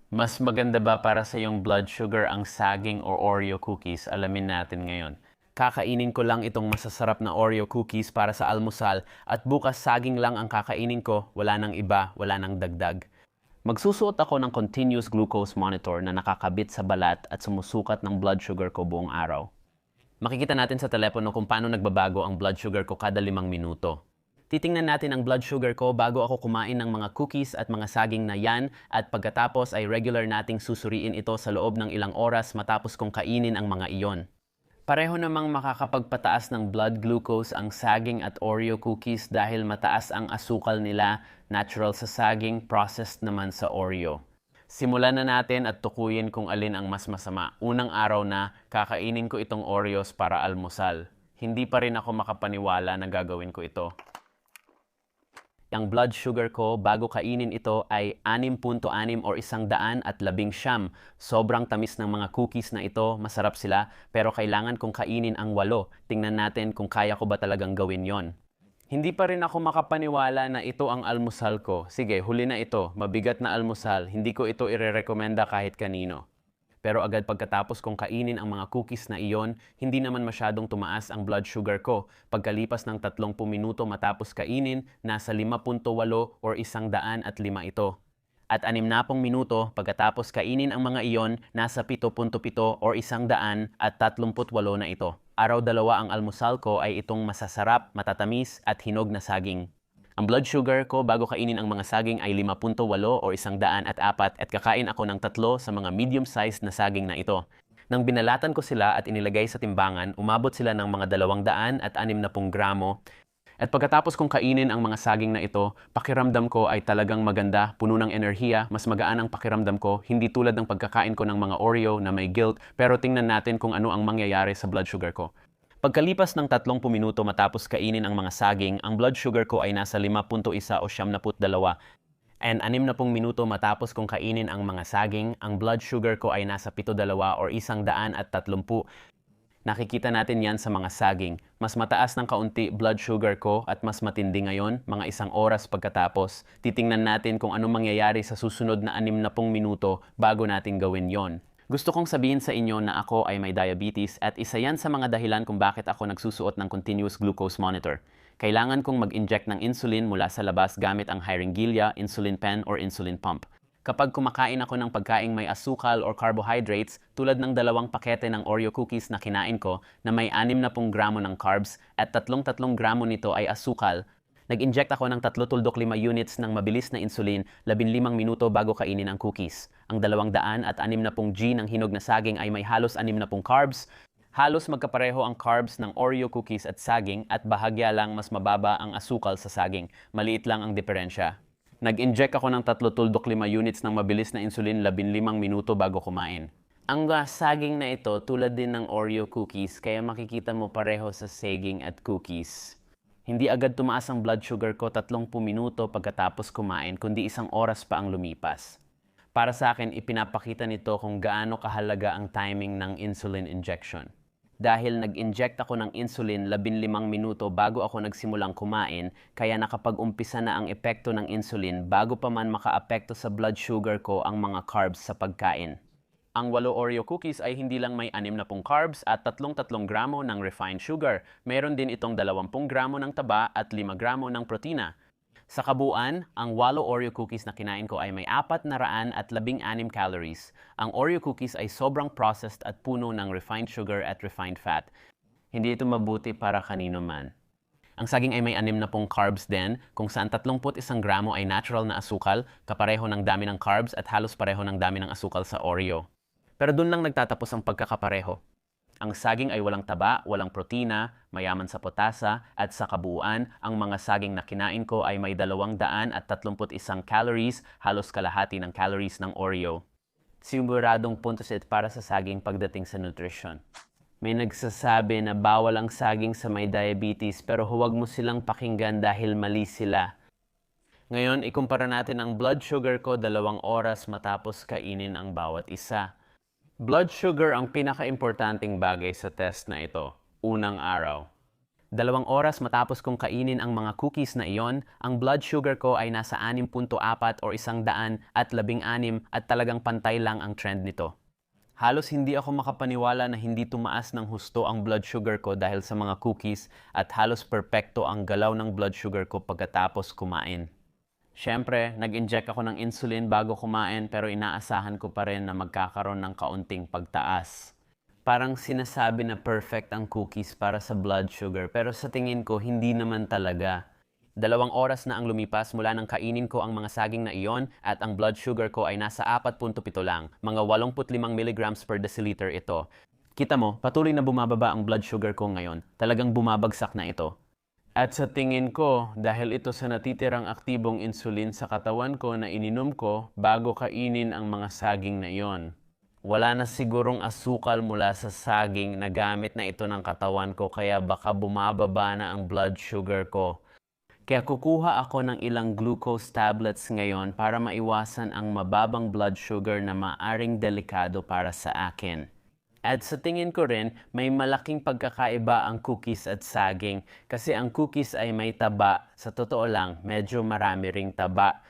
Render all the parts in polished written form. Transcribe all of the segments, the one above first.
Mas maganda ba para sa iyong blood sugar ang saging o Oreo cookies? Alamin natin ngayon. Kakainin ko lang itong masasarap na Oreo cookies para sa almusal at bukas saging lang ang kakainin ko, wala nang iba, wala nang dagdag. Magsusuot ako ng continuous glucose monitor na nakakabit sa balat at sumusukat ng blood sugar ko buong araw. Makikita natin sa telepono kung paano nagbabago ang blood sugar ko kada 5 minuto. Titingnan natin ang blood sugar ko bago ako kumain ng mga cookies at mga saging na yan at pagkatapos ay regular nating susuriin ito sa loob ng ilang oras matapos kong kainin ang mga iyon. Pareho namang makakapagpataas ng blood glucose ang saging at Oreo cookies dahil mataas ang asukal nila, natural sa saging, processed naman sa Oreo. Simulan na natin at tukuyin kung alin ang mas masama. Unang araw na, kakainin ko itong Oreos para almusal. Hindi pa rin ako makapaniwala na gagawin ko ito. Ang blood sugar ko bago kainin ito ay 6.6 or 119. Sobrang tamis ng mga cookies na ito, masarap sila, pero kailangan kong kainin ang 8. Tingnan natin kung kaya ko ba talagang gawin yon. Hindi pa rin ako makapaniwala na ito ang almusal ko. Sige, huli na ito. Mabigat na almusal. Hindi ko ito irerekomenda kahit kanino. Pero agad pagkatapos kong kainin ang mga cookies na iyon, hindi naman masyadong tumaas ang blood sugar ko. Pagkalipas ng 30 minuto matapos kainin, nasa 5.8 or 105 ito. At 60 minuto pagkatapos kainin ang mga iyon, nasa 7.7 or 138 na ito. Araw-dalawa ang almusal ko ay itong masasarap, matatamis at hinog na saging. Ang blood sugar ko bago kainin ang mga saging ay 5.8 o 104 at kakain ako ng 3 sa mga medium-sized na saging na ito. Nang binalatan ko sila at inilagay sa timbangan, umabot sila ng mga 260 gramo. At pagkatapos kong kainin ang mga saging na ito, pakiramdam ko ay talagang maganda, puno ng enerhiya, mas magaan ang pakiramdam ko, hindi tulad ng pagkakain ko ng mga Oreo na may guilt, pero tingnan natin kung ano ang mangyayari sa blood sugar ko. Pagkalipas ng 30 minuto matapos kainin ang mga saging, ang blood sugar ko ay nasa 5.1 o 72. And 60 minuto matapos kong kainin ang mga saging, ang blood sugar ko ay nasa 72 or 130. Nakikita natin yan sa mga saging. Mas mataas ng kaunti blood sugar ko at mas matindi ngayon, mga 1 oras pagkatapos. Titingnan natin kung anong mangyayari sa susunod na 60 minuto bago natin gawin yon. Gusto kong sabihin sa inyo na ako ay may diabetes at isa yan sa mga dahilan kung bakit ako nagsusuot ng continuous glucose monitor. Kailangan kong mag-inject ng insulin mula sa labas gamit ang hyringilla, insulin pen, or insulin pump. Kapag kumakain ako ng pagkaing may asukal or carbohydrates tulad ng 2 pakete ng Oreo cookies na kinain ko na may 60 gramo ng carbs at 3 gramo nito ay asukal, nag-inject ako ng 3.5 units ng mabilis na insulin 15 minuto bago kainin ang cookies. Ang 260 G ng hinog na saging ay may halos 60 carbs. Halos magkapareho ang carbs ng Oreo cookies at saging at bahagya lang mas mababa ang asukal sa saging. Maliit lang ang diferensya. Nag-inject ako ng 3.5 units ng mabilis na insulin 15 minuto bago kumain. Ang saging na ito tulad din ng Oreo cookies kaya makikita mo pareho sa saging at cookies. Hindi agad tumaas ang blood sugar ko 30 minuto pagkatapos kumain, kundi 1 oras pa ang lumipas. Para sa akin, ipinapakita nito kung gaano kahalaga ang timing ng insulin injection. Dahil nag-inject ako ng insulin 15 minuto bago ako nagsimulang kumain, kaya nakapag-umpisa na ang epekto ng insulin bago pa man makaapekto sa blood sugar ko ang mga carbs sa pagkain. Ang 8 Oreo cookies ay hindi lang may 60 carbs at 3 gramo ng refined sugar. Mayroon din itong 20 gramo ng taba at 5 gramo ng protina. Sa kabuuan, ang 8 Oreo cookies na kinain ko ay may 416 calories. Ang Oreo cookies ay sobrang processed at puno ng refined sugar at refined fat. Hindi ito mabuti para kanino man. Ang saging ay may 60 carbs din, kung saan 31 gramo ay natural na asukal, kapareho ng dami ng carbs at halos pareho ng dami ng asukal sa Oreo. Pero doon lang nagtatapos ang pagkakapareho. Ang saging ay walang taba, walang protina, mayaman sa potasa, at sa kabuuan, ang mga saging na kinain ko ay may 231 calories, halos kalahati ng calories ng Oreo. Siguradong puntos ito para sa saging pagdating sa nutrition. May nagsasabi na bawal ang saging sa may diabetes pero huwag mo silang pakinggan dahil mali sila. Ngayon, ikumpara natin ang blood sugar ko 2 oras matapos kainin ang bawat isa. Blood sugar ang pinaka-importanting bagay sa test na ito, unang araw. 2 oras matapos kong kainin ang mga cookies na iyon, ang blood sugar ko ay nasa 6.4 o 116 at talagang pantay lang ang trend nito. Halos hindi ako makapaniwala na hindi tumaas ng husto ang blood sugar ko dahil sa mga cookies at halos perpekto ang galaw ng blood sugar ko pagkatapos kumain. Siyempre, nag-inject ako ng insulin bago kumain pero inaasahan ko pa rin na magkakaroon ng kaunting pagtaas. Parang sinasabi na perfect ang cookies para sa blood sugar pero sa tingin ko hindi naman talaga. 2 oras na ang lumipas mula nang kainin ko ang mga saging na iyon at ang blood sugar ko ay nasa 4.7 lang, mga 85 milligrams per deciliter ito. Kita mo, patuloy na bumababa ang blood sugar ko ngayon. Talagang bumabagsak na ito. At sa tingin ko, dahil ito sa natitirang aktibong insulin sa katawan ko na ininom ko bago kainin ang mga saging na iyon. Wala na sigurong asukal mula sa saging na gamit na ito ng katawan ko kaya baka bumababa na ang blood sugar ko. Kaya kukuha ako ng ilang glucose tablets ngayon para maiwasan ang mababang blood sugar na maaring delikado para sa akin. At sa tingin ko rin, may malaking pagkakaiba ang cookies at saging kasi ang cookies ay may taba, sa totoo lang, medyo marami ring taba.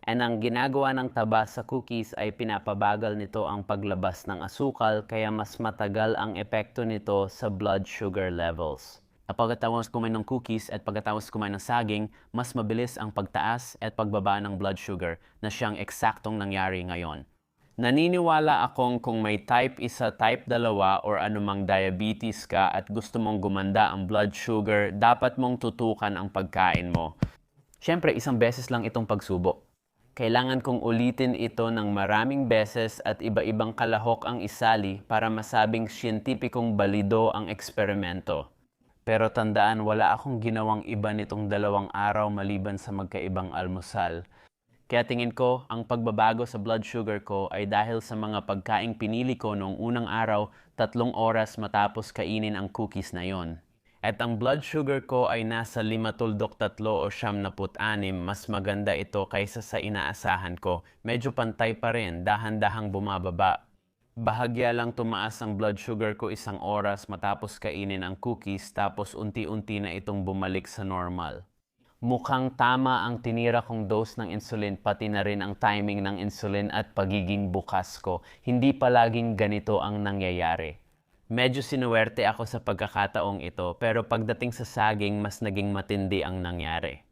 And ang ginagawa ng taba sa cookies ay pinapabagal nito ang paglabas ng asukal kaya mas matagal ang epekto nito sa blood sugar levels. At pagkatapos kumain ng cookies at pagkatapos kumain ng saging, mas mabilis ang pagtaas at pagbaba ng blood sugar na siyang eksaktong nangyari ngayon. Naniniwala akong kung may type 1, type 2 or anumang diabetes ka at gusto mong gumanda ang blood sugar, dapat mong tutukan ang pagkain mo. Siyempre, isang beses lang itong pagsubok. Kailangan kong ulitin ito ng maraming beses at iba-ibang kalahok ang isali para masabing siyentipikong balido ang eksperimento. Pero tandaan, wala akong ginawang iba nitong 2 araw maliban sa magkaibang almusal. Kaya tingin ko, ang pagbabago sa blood sugar ko ay dahil sa mga pagkaing pinili ko noong unang araw, 3 oras matapos kainin ang cookies na yon. At ang blood sugar ko ay nasa 5.3 o 76, mas maganda ito kaysa sa inaasahan ko. Medyo pantay pa rin, dahan-dahang bumababa. Bahagya lang tumaas ang blood sugar ko 1 oras matapos kainin ang cookies tapos unti-unti na itong bumalik sa normal. Mukhang tama ang tinira kong dose ng insulin pati na rin ang timing ng insulin at pagiging bukas ko. Hindi palaging ganito ang nangyayari. Medyo sinuwerte ako sa pagkakataong ito pero pagdating sa saging mas naging matindi ang nangyari.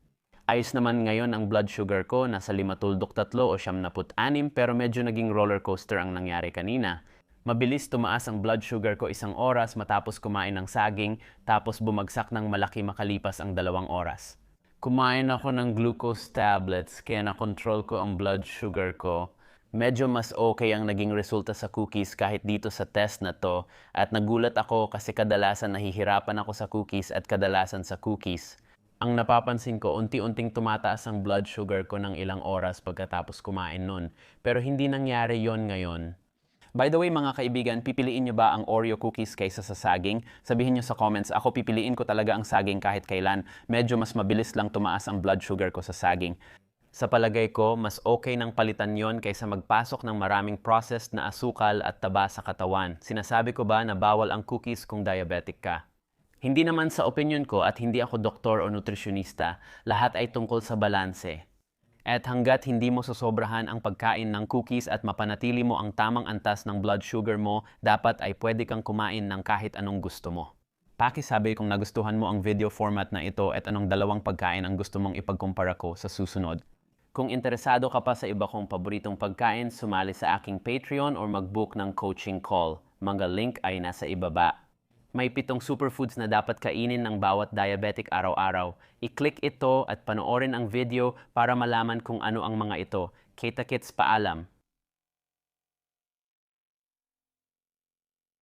Ayos naman ngayon ang blood sugar ko, nasa 5.3 o 76 pero medyo naging roller coaster ang nangyari kanina. Mabilis tumaas ang blood sugar ko 1 oras matapos kumain ng saging tapos bumagsak ng malaki makalipas ang 2 oras. Kumain ako ng glucose tablets kaya na-control ko ang blood sugar ko. Medyo mas okay ang naging resulta sa cookies kahit dito sa test na to at nagulat ako kasi kadalasan nahihirapan ako sa cookies at kadalasan sa cookies. Ang napapansin ko, unti-unting tumataas ang blood sugar ko ng ilang oras pagkatapos kumain nun. Pero hindi nangyari yon ngayon. By the way mga kaibigan, pipiliin nyo ba ang Oreo cookies kaysa sa saging? Sabihin nyo sa comments, ako pipiliin ko talaga ang saging kahit kailan. Medyo mas mabilis lang tumaas ang blood sugar ko sa saging. Sa palagay ko, mas okay nang palitan yon kaysa magpasok ng maraming processed na asukal at taba sa katawan. Sinasabi ko ba na bawal ang cookies kung diabetic ka? Hindi naman sa opinion ko at hindi ako doktor o nutrisyonista, lahat ay tungkol sa balanse. At hanggat hindi mo sosobrahan ang pagkain ng cookies at mapanatili mo ang tamang antas ng blood sugar mo, dapat ay pwede kang kumain ng kahit anong gusto mo. Pakisabi kung nagustuhan mo ang video format na ito at anong 2 pagkain ang gusto mong ipagkumpara ko sa susunod. Kung interesado ka pa sa iba kong paboritong pagkain, sumali sa aking Patreon or mag-book ng coaching call. Mga link ay nasa ibaba. May 7 superfoods na dapat kainin ng bawat diabetic araw-araw. I-click ito at panoorin ang video para malaman kung ano ang mga ito. Kita-kits, paalam!